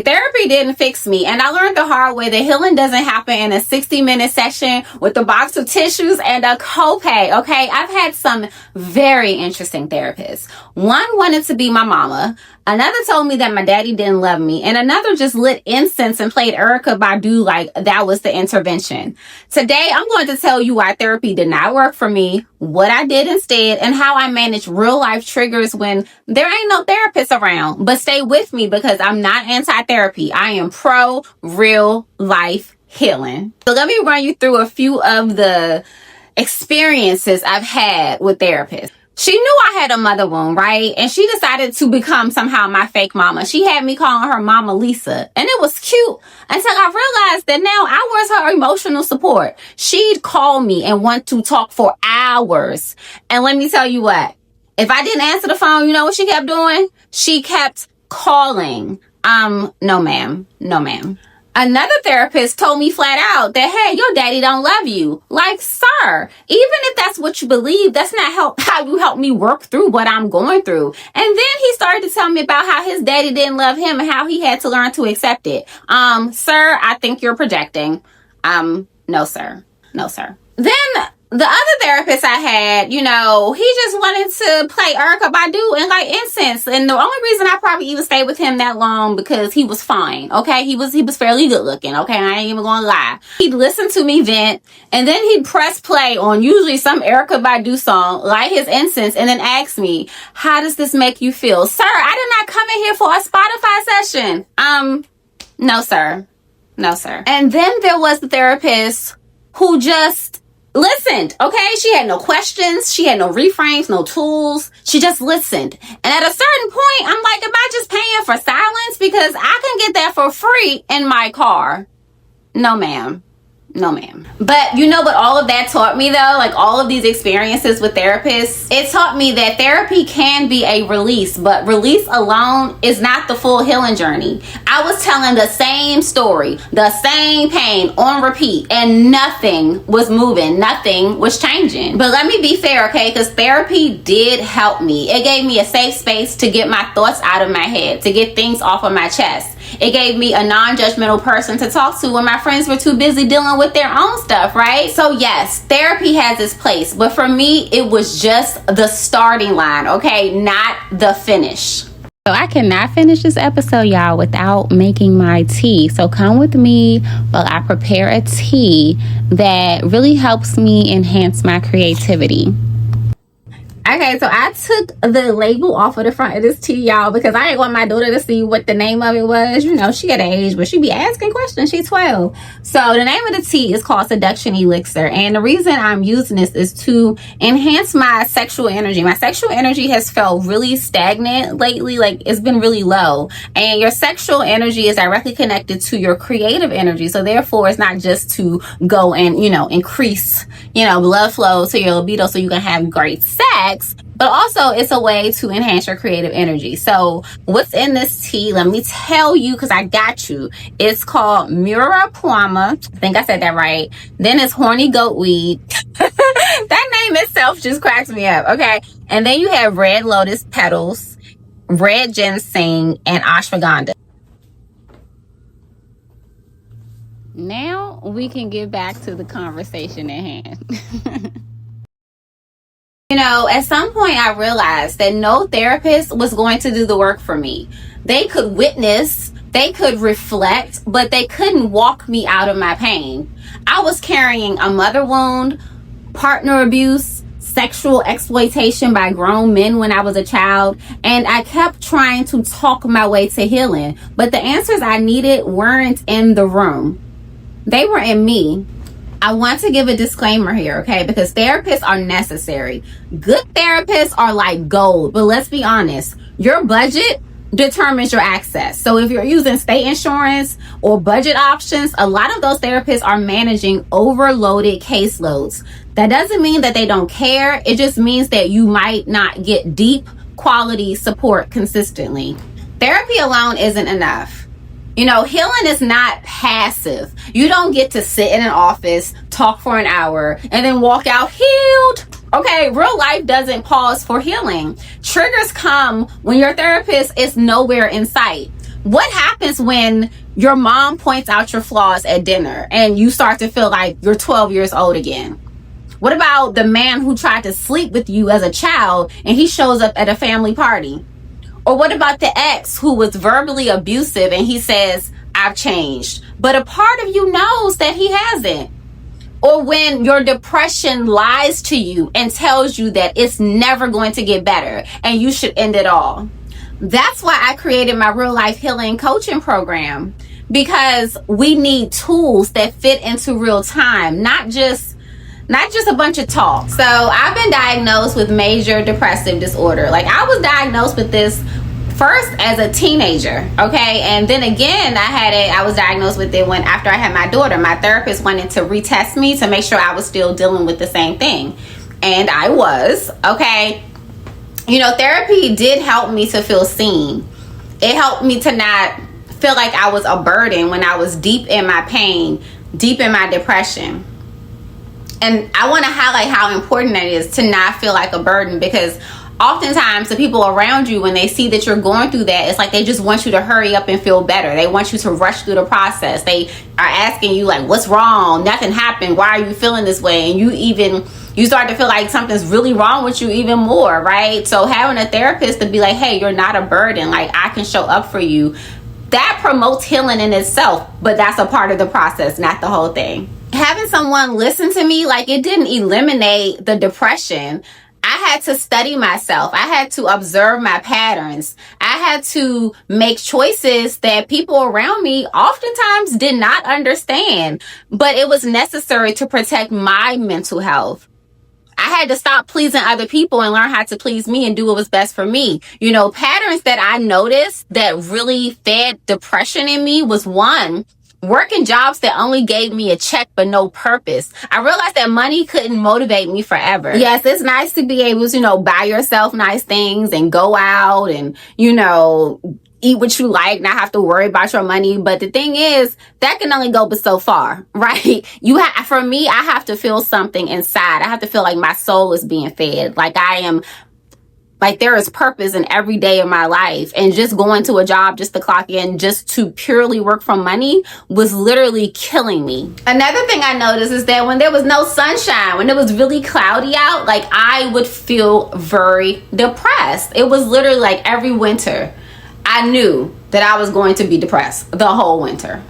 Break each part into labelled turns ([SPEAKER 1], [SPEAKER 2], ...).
[SPEAKER 1] Therapy didn't fix me, and I learned the hard way that healing doesn't happen in a 60-minute session with a box of tissues and a copay, okay? I've had some very interesting therapists. One wanted to be my mama, another told me that my daddy didn't love me, and another just lit incense and played Erykah Badu like that was the intervention. Today, I'm going to tell you why therapy did not work for me, what I did instead, and how I manage real-life triggers when there ain't no therapist around. But stay with me because I'm not anti-therapy. I am pro real life healing. So let me run you through a few of the experiences I've had with therapists. She knew I had a mother wound, right? And she decided to become somehow my fake mama. She had me calling her Mama Lisa. And it was cute until I realized that now I was her emotional support. She'd call me and want to talk for hours. And let me tell you what, if I didn't answer the phone, you know what she kept doing? She kept calling. No ma'am. No ma'am. Another therapist told me flat out that, hey, your daddy don't love you. Like, sir, even if that's what you believe, that's not how you help me work through what I'm going through. And then he started to tell me about how his daddy didn't love him and how he had to learn to accept it. Sir, I think you're projecting. No, sir. No, sir. Then the other therapist I had, you know, he just wanted to play Erykah Badu and like incense. And the only reason I probably even stayed with him that long because he was fine. Okay. He was fairly good looking. Okay. I ain't even gonna lie. He'd listen to me vent and then he'd press play on usually some Erykah Badu song, light his incense, and then ask me, how does this make you feel? Sir, I did not come in here for a Spotify session. No, sir. No, sir. And then there was the therapist who just listened, okay? She had no questions. She had no reframes, no tools. She just listened. And at a certain point, I'm like, am I just paying for silence? Because I can get that for free in my car. No, ma'am. No, ma'am. But you know what all of that taught me, though? Like all of these experiences with therapists, it taught me that therapy can be a release, but release alone is not the full healing journey. I was telling the same story, the same pain on repeat, and nothing was moving. Nothing was changing. But let me be fair, okay? Because therapy did help me. It gave me a safe space to get my thoughts out of my head, to get things off of my chest. It gave me a non-judgmental person to talk to when my friends were too busy dealing with their own stuff, right? So yes, therapy has its place, but for me, it was just the starting line, okay? Not the finish. So I cannot finish this episode, y'all, without making my tea. So come with me while I prepare a tea that really helps me enhance my creativity. Okay, so I took the label off of the front of this tea, y'all, because I didn't want my daughter to see what the name of it was. You know, she at an age where she be asking questions. She's 12. So the name of the tea is called Seduction Elixir. And the reason I'm using this is to enhance my sexual energy. My sexual energy has felt really stagnant lately. Like, it's been really low. And your sexual energy is directly connected to your creative energy. So therefore, it's not just to go and, you know, increase, you know, blood flow to your libido so you can have great sex. But also it's a way to enhance your creative energy. So what's in this tea? Let me tell you, because I got you. It's called Murapuama. I think I said that right. Then it's horny goat weed. That name itself just cracks me up. Okay. And then you have red lotus petals, red ginseng, and ashwagandha. Now we can get back to the conversation at hand. You know, at some point I realized that no therapist was going to do the work for me. They could witness, they could reflect, but they couldn't walk me out of my pain. I was carrying a mother wound, partner abuse, sexual exploitation by grown men when I was a child, and I kept trying to talk my way to healing. But the answers I needed weren't in the room. They were in me. I want to give a disclaimer here, okay? Because therapists are necessary. Good therapists are like gold, but let's be honest. Your budget determines your access. So if you're using state insurance or budget options, a lot of those therapists are managing overloaded caseloads. That doesn't mean that they don't care. It just means that you might not get deep quality support consistently. Therapy alone isn't enough. You know, healing is not passive. You don't get to sit in an office, talk for an hour, and then walk out healed. Okay, real life doesn't pause for healing. Triggers come when your therapist is nowhere in sight. What happens when your mom points out your flaws at dinner and you start to feel like you're 12 years old again? What about the man who tried to sleep with you as a child and he shows up at a family party? Or what about the ex who was verbally abusive and he says, I've changed, but a part of you knows that he hasn't? Or when your depression lies to you and tells you that it's never going to get better and you should end it all. That's why I created my real life healing coaching program, because we need tools that fit into real time, not just a bunch of talk. So I've been diagnosed with major depressive disorder. Like, I was diagnosed with this first as a teenager, okay? And then again, I was diagnosed with it after I had my daughter. My therapist wanted to retest me to make sure I was still dealing with the same thing. And I was, okay? Therapy did help me to feel seen. It helped me to not feel like I was a burden when I was deep in my pain, deep in my depression. And I want to highlight how important that is, to not feel like a burden, because oftentimes the people around you, when they see that you're going through that, it's like they just want you to hurry up and feel better. They want you to rush through the process. They are asking you like, what's wrong? Nothing happened. Why are you feeling this way? And you start to feel like something's really wrong with you even more, right? So having a therapist to be like, hey, you're not a burden. Like, I can show up for you. That promotes healing in itself, but that's a part of the process, not the whole thing. Having someone listen to me, like, it didn't eliminate the depression. I had to study myself. I had to observe my patterns. I had to make choices that people around me oftentimes did not understand, but it was necessary to protect my mental health. I had to stop pleasing other people and learn how to please me and do what was best for me. Patterns that I noticed that really fed depression in me was, one, working jobs that only gave me a check but no purpose. I realized that money couldn't motivate me forever. Yes, it's nice to be able to, buy yourself nice things and go out and, eat what you like, not have to worry about your money. But the thing is, that can only go but so far, right? For me, I have to feel something inside. I have to feel like my soul is being fed. Like there is purpose in every day of my life. And just going to a job just to clock in, just to purely work for money, was literally killing me. Another thing I noticed is that when there was no sunshine, when it was really cloudy out, like, I would feel very depressed. It was literally like every winter, I knew that I was going to be depressed the whole winter.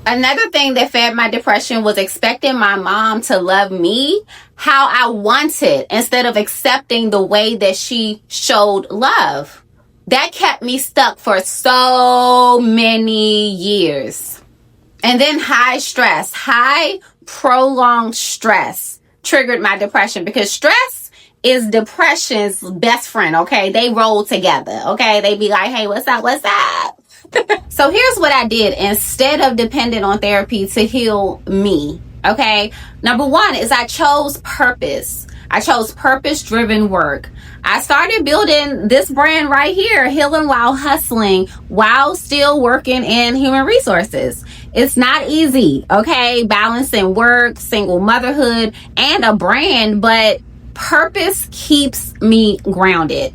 [SPEAKER 1] Another thing that fed my depression was expecting my mom to love me how I wanted instead of accepting the way that she showed love. That kept me stuck for so many years. And then high prolonged stress triggered my depression, because stress is depression's best friend, okay? They roll together, okay? They be like, hey, what's up? So here's what I did instead of depending on therapy to heal me, okay? Number one is I chose purpose. I chose purpose-driven work. I started building this brand right here, Healing While Hustling, while still working in human resources. It's not easy, okay? Balancing work, single motherhood, and a brand, but purpose keeps me grounded.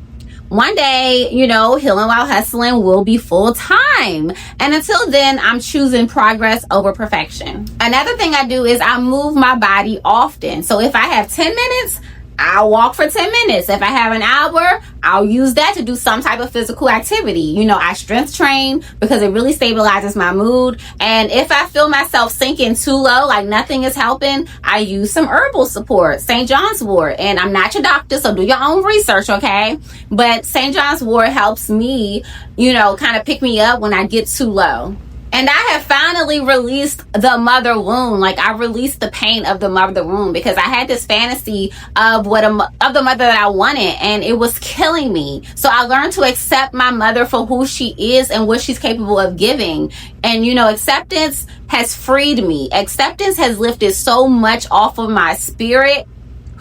[SPEAKER 1] One day, Healing While Hustling will be full time. And until then, I'm choosing progress over perfection. Another thing I do is I move my body often. So if I have 10 minutes, I'll walk for 10 minutes. If I have an hour, I'll use that to do some type of physical activity. I strength train because it really stabilizes my mood. And if I feel myself sinking too low, like nothing is helping, I use some herbal support, St. John's wort. And I'm not your doctor, so do your own research, okay? But St. John's wort helps me, kind of pick me up when I get too low. And I have finally released the mother wound. Like, I released the pain of the mother wound because I had this fantasy of the mother that I wanted, and it was killing me. So I learned to accept my mother for who she is and what she's capable of giving. And, acceptance has freed me. Acceptance has lifted so much off of my spirit.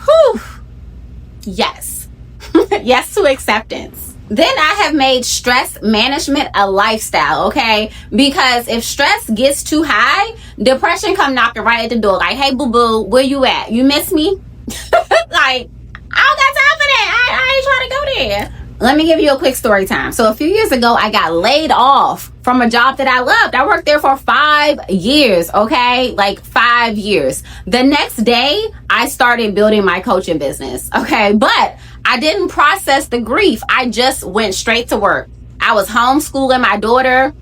[SPEAKER 1] Whew. Yes. Yes to acceptance. Then I have made stress management a lifestyle, okay? Because if stress gets too high, depression come knocking right at the door. Like, hey, boo-boo, where you at? You miss me? Like, I don't got time for that. I ain't trying to go there. Let me give you a quick story time. So a few years ago, I got laid off from a job that I loved. I worked there for 5 years, okay? Like 5 years. The next day, I started building my coaching business, okay? But I didn't process the grief. I just went straight to work. I was homeschooling my daughter.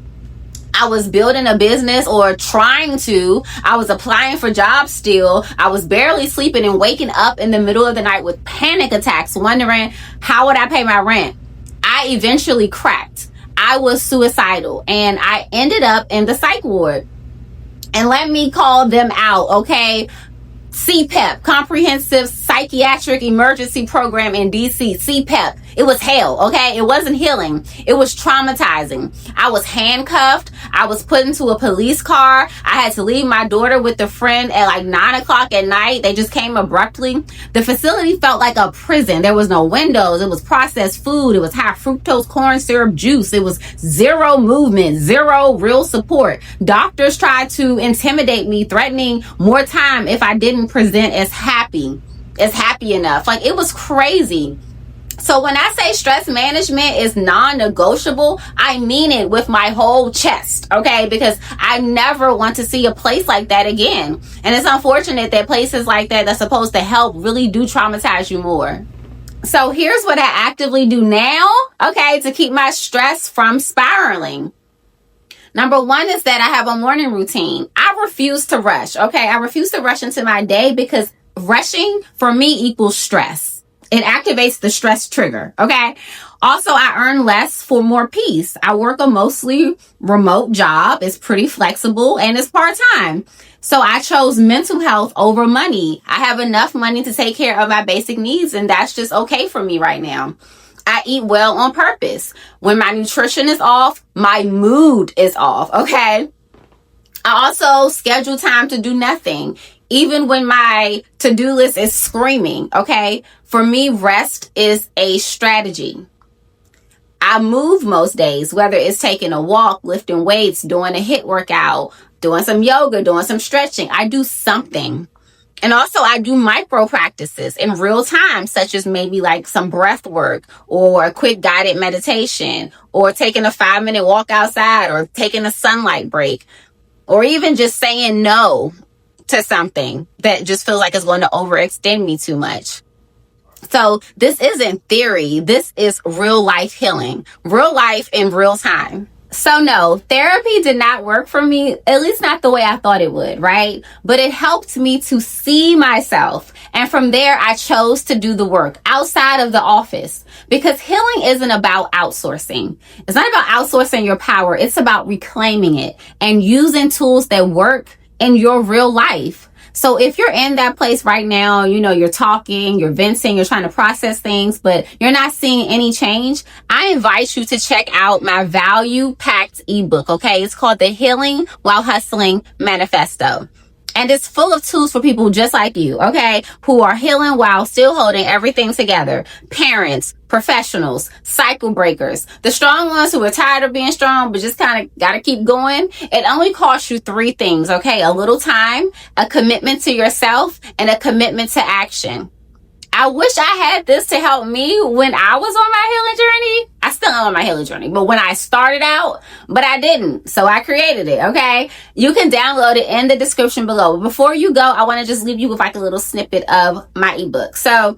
[SPEAKER 1] I was building a business, or trying to. I was applying for jobs still. I was barely sleeping and waking up in the middle of the night with panic attacks, wondering, how would I pay my rent? I eventually cracked. I was suicidal, and I ended up in the psych ward. And let me call them out, okay? CPEP, Comprehensive Psychiatric Emergency Program in DC, CPEP. It was hell, okay? It wasn't healing. It was traumatizing. I was handcuffed. I was put into a police car. I had to leave my daughter with a friend at like 9 o'clock at night. They just came abruptly. The facility felt like a prison. There was no windows. It was processed food. It was high fructose corn syrup juice. It was zero movement, zero real support. Doctors tried to intimidate me, threatening more time if I didn't present as happy enough. Like, it was crazy. So when I say stress management is non-negotiable, I mean it with my whole chest, okay? Because I never want to see a place like that again. And it's unfortunate that places like that that's supposed to help really do traumatize you more. So here's what I actively do now, okay, to keep my stress from spiraling. Number one is that I have a morning routine. I refuse to rush, okay? I refuse to rush into my day, because rushing for me equals stress. It activates the stress trigger, okay? Also, I earn less for more peace. I work a mostly remote job. It's pretty flexible and it's part-time. So I chose mental health over money. I have enough money to take care of my basic needs, and that's just okay for me right now. I eat well on purpose. When my nutrition is off, my mood is off, okay? I also schedule time to do nothing, even when my to-do list is screaming, okay? For me, rest is a strategy. I move most days, whether it's taking a walk, lifting weights, doing a HIIT workout, doing some yoga, doing some stretching. I do something. And also I do micro practices in real time, such as maybe like some breath work, or a quick guided meditation, or taking a 5-minute walk outside, or taking a sunlight break, or even just saying no to something that just feels like it's going to overextend me too much. So this isn't theory. This is real life healing, real life in real time. So no, therapy did not work for me, at least not the way I thought it would, right? But it helped me to see myself. And from there, I chose to do the work outside of the office, because healing isn't about outsourcing. It's not about outsourcing your power. It's about reclaiming it and using tools that work in your real life. So if you're in that place right now, you know, you're talking, you're venting, you're trying to process things, but you're not seeing any change, I invite you to check out my value-packed ebook, okay? It's called the Healing While Hustling Manifesto. And it's full of tools for people just like you, okay, who are healing while still holding everything together. Parents, professionals, cycle breakers, the strong ones who are tired of being strong but just kind of got to keep going. It only costs you 3 things, okay? A little time, a commitment to yourself, and a commitment to action. I wish I had this to help me when I was on my healing journey. I still am on my healing journey, but when I started out, but I didn't. So I created it, okay? You can download it in the description below. But before you go, I want to just leave you with like a little snippet of my ebook. So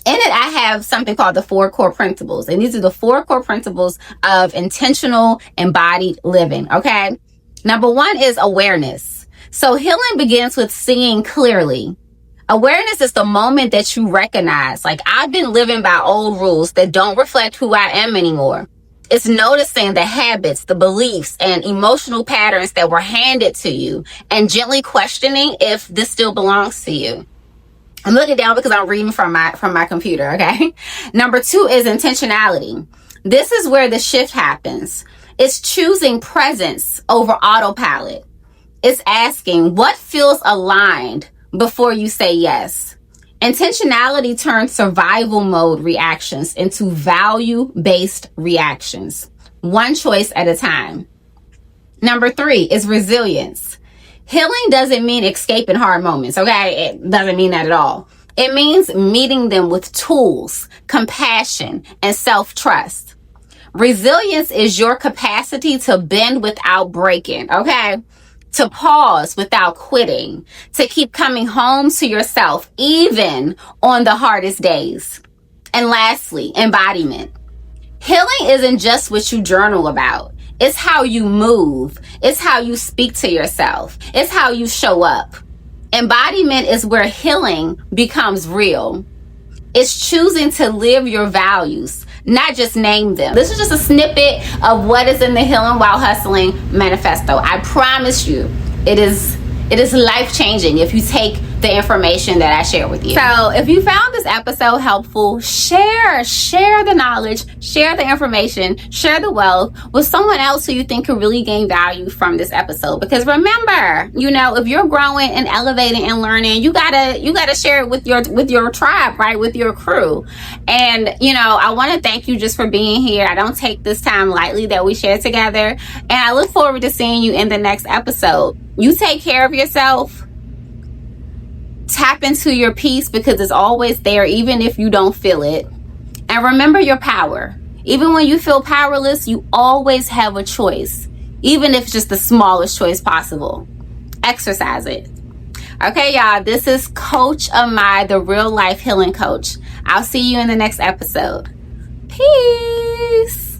[SPEAKER 1] in it, I have something called the 4 core principles. And these are the 4 core principles of intentional embodied living, okay? Number 1 is awareness. So healing begins with seeing clearly. Awareness is the moment that you recognize, like, I've been living by old rules that don't reflect who I am anymore. It's noticing the habits, the beliefs, and emotional patterns that were handed to you, and gently questioning if this still belongs to you. I'm looking down because I'm reading from my computer, okay? Number 2 is intentionality. This is where the shift happens. It's choosing presence over autopilot. It's asking what feels aligned before you say yes. Intentionality turns survival mode reactions into value-based reactions, one choice at a time. Number 3 is resilience. Healing doesn't mean escaping hard moments, okay? It doesn't mean that at all. It means meeting them with tools, compassion, and self-trust. Resilience is your capacity to bend without breaking, okay? To pause without quitting, to keep coming home to yourself, even on the hardest days. And lastly, embodiment. Healing isn't just what you journal about. It's how you move. It's how you speak to yourself. It's how you show up. Embodiment is where healing becomes real. It's choosing to live your values, not just name them. This is just a snippet of what is in the Healing While Hustling manifesto. I promise you, it is life-changing if you take the information that I share with you. So if you found this episode helpful, share the knowledge, share the information, share the wealth with someone else who you think could really gain value from this episode. Because remember, if you're growing and elevating and learning, you gotta share it with your tribe, right? With your crew. And I want to thank you just for being here. I don't take this time lightly that we share together, and I look forward to seeing you in the next episode. You take care of yourself. Tap into your peace, because it's always there, even if you don't feel it. And remember your power. Even when you feel powerless, you always have a choice, even if it's just the smallest choice possible. Exercise it. Okay, y'all, this is Coach Amai, the real life healing coach. I'll see you in the next episode. Peace.